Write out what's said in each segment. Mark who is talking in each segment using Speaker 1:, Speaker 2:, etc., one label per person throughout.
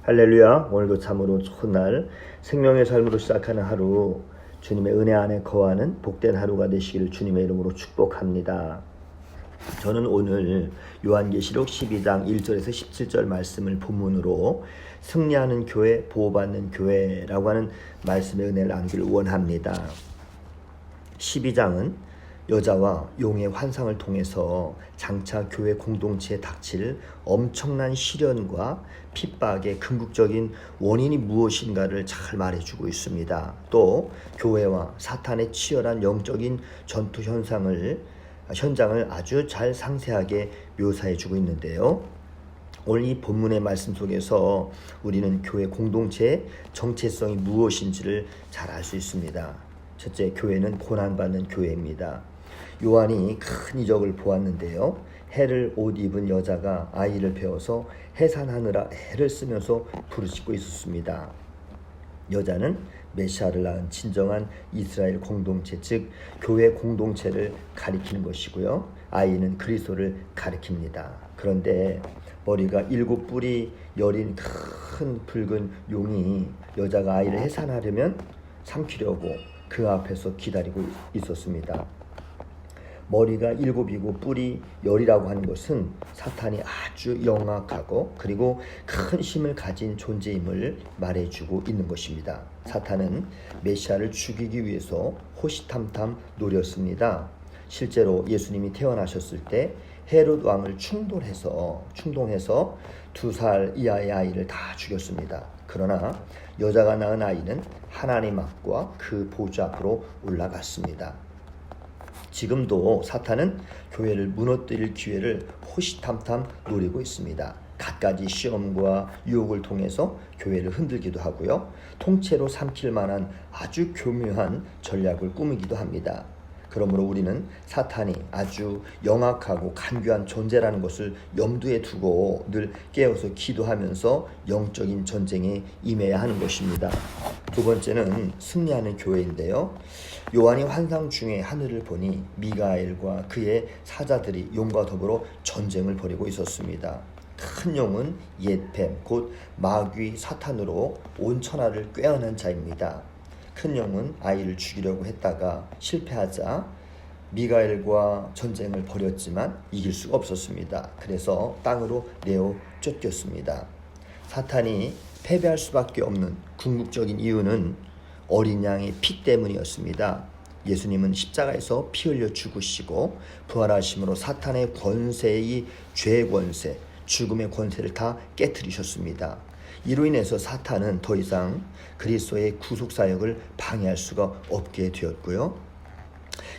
Speaker 1: 할렐루야. 오늘도 참으로 좋은 날, 생명의 삶으로 시작하는 하루, 주님의 은혜 안에 거하는 복된 하루가 되시기를 주님의 이름으로 축복합니다. 저는 오늘 요한계시록 12장 1절에서 17절 말씀을 본문으로 승리하는 교회, 보호받는 교회라고 하는 말씀의 은혜를 나누기를 원합니다. 12장은 여자와 용의 환상을 통해서 장차 교회 공동체에 닥칠 엄청난 시련과 핍박의 궁극적인 원인이 무엇인가를 잘 말해주고 있습니다. 또 교회와 사탄의 치열한 영적인 전투 현장을 아주 잘 상세하게 묘사해주고 있는데요. 오늘 이 본문의 말씀 속에서 우리는 교회 공동체의 정체성이 무엇인지를 잘 알 수 있습니다. 첫째, 교회는 고난받는 교회입니다. 요한이 큰 이적을 보았는데요. 해를 옷 입은 여자가 아이를 베어서 해산하느라 애를 쓰면서 부르짖고 있었습니다. 여자는 메시아를 낳은 진정한 이스라엘 공동체, 즉 교회 공동체를 가리키는 것이고요. 아이는 그리스도를 가리킵니다. 그런데 머리가 7뿔이 여린 큰 붉은 용이 여자가 아이를 해산하려면 삼키려고 그 앞에서 기다리고 있었습니다. 머리가 7이고 뿔이 10이라고 하는 것은 사탄이 아주 영악하고 그리고 큰 힘을 가진 존재임을 말해주고 있는 것입니다. 사탄은 메시아를 죽이기 위해서 호시탐탐 노렸습니다. 실제로 예수님이 태어나셨을 때 헤롯 왕을 충동해서 2살 이하의 아이를 다 죽였습니다. 그러나 여자가 낳은 아이는 하나님 앞과 그 보좌 앞으로 올라갔습니다. 지금도 사탄은 교회를 무너뜨릴 기회를 호시탐탐 노리고 있습니다. 갖가지 시험과 유혹을 통해서 교회를 흔들기도 하고요. 통째로 삼킬 만한 아주 교묘한 전략을 꾸미기도 합니다. 그러므로 우리는 사탄이 아주 영악하고 간교한 존재라는 것을 염두에 두고 늘 깨어서 기도하면서 영적인 전쟁에 임해야 하는 것입니다. 두 번째는 승리하는 교회인데요. 요한이 환상 중에 하늘을 보니 미가엘과 그의 사자들이 용과 더불어 전쟁을 벌이고 있었습니다. 큰 용은 옛뱀, 곧 마귀 사탄으로 온 천하를 꾀어낸 자입니다. 큰 용은 아이를 죽이려고 했다가 실패하자 미가엘과 전쟁을 벌였지만 이길 수가 없었습니다. 그래서 땅으로 내어 쫓겼습니다. 사탄이 패배할 수밖에 없는 궁극적인 이유는 어린 양의 피 때문이었습니다. 예수님은 십자가에서 피 흘려 죽으시고 부활하심으로 사탄의 권세의 죄의 권세, 죽음의 권세를 다 깨뜨리셨습니다. 이로 인해서 사탄은 더 이상 그리스도의 구속사역을 방해할 수가 없게 되었고요.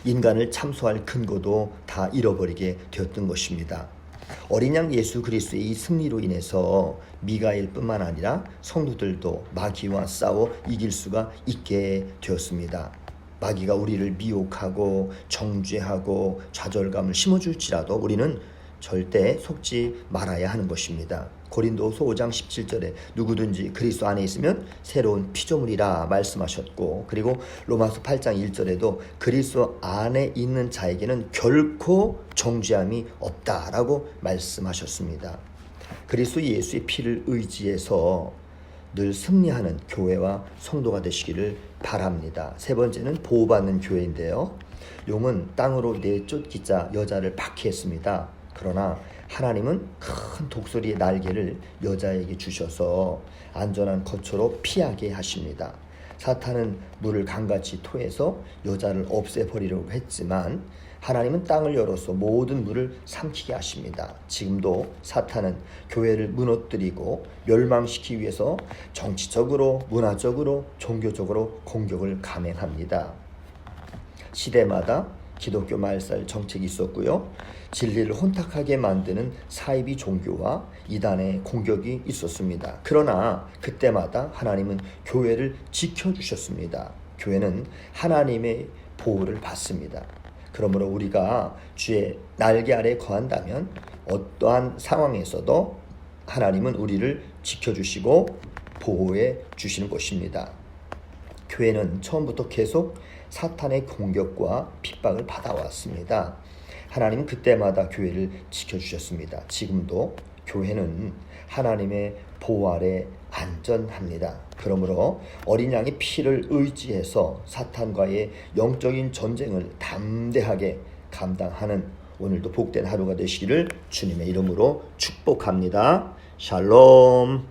Speaker 1: 인간을 참소할 근거도 다 잃어버리게 되었던 것입니다. 어린 양 예수 그리스도의 이 승리로 인해서 미가엘뿐만 아니라 성도들도 마귀와 싸워 이길 수가 있게 되었습니다. 마귀가 우리를 미혹하고 정죄하고 좌절감을 심어줄지라도 우리는 절대 속지 말아야 하는 것입니다. 고린도후서 5장 17절에 누구든지 그리스도 안에 있으면 새로운 피조물이라 말씀하셨고, 그리고 로마서 8장 1절에도 그리스도 안에 있는 자에게는 결코 정죄함이 없다라고 말씀하셨습니다. 그리스도 예수의 피를 의지해서 늘 승리하는 교회와 성도가 되시기를 바랍니다. 세 번째는 보호받는 교회인데요. 용은 땅으로 내쫓기자 여자를 박해했습니다. 그러나 하나님은 큰 독수리의 날개를 여자에게 주셔서 안전한 거처로 피하게 하십니다. 사탄은 물을 강같이 토해서 여자를 없애버리려고 했지만 하나님은 땅을 열어서 모든 물을 삼키게 하십니다. 지금도 사탄은 교회를 무너뜨리고 멸망시키기 위해서 정치적으로, 문화적으로, 종교적으로 공격을 감행합니다. 시대마다 기독교 말살 정책이 있었고요. 진리를 혼탁하게 만드는 사이비 종교와 이단의 공격이 있었습니다. 그러나 그때마다 하나님은 교회를 지켜주셨습니다. 교회는 하나님의 보호를 받습니다. 그러므로 우리가 주의 날개 아래 거한다면 어떠한 상황에서도 하나님은 우리를 지켜주시고 보호해 주시는 것입니다. 교회는 처음부터 계속 사탄의 공격과 핍박을 받아왔습니다. 하나님은 그때마다 교회를 지켜주셨습니다. 지금도 교회는 하나님의 보호 아래 안전합니다. 그러므로 어린 양의 피를 의지해서 사탄과의 영적인 전쟁을 담대하게 감당하는 오늘도 복된 하루가 되시기를 주님의 이름으로 축복합니다. 샬롬.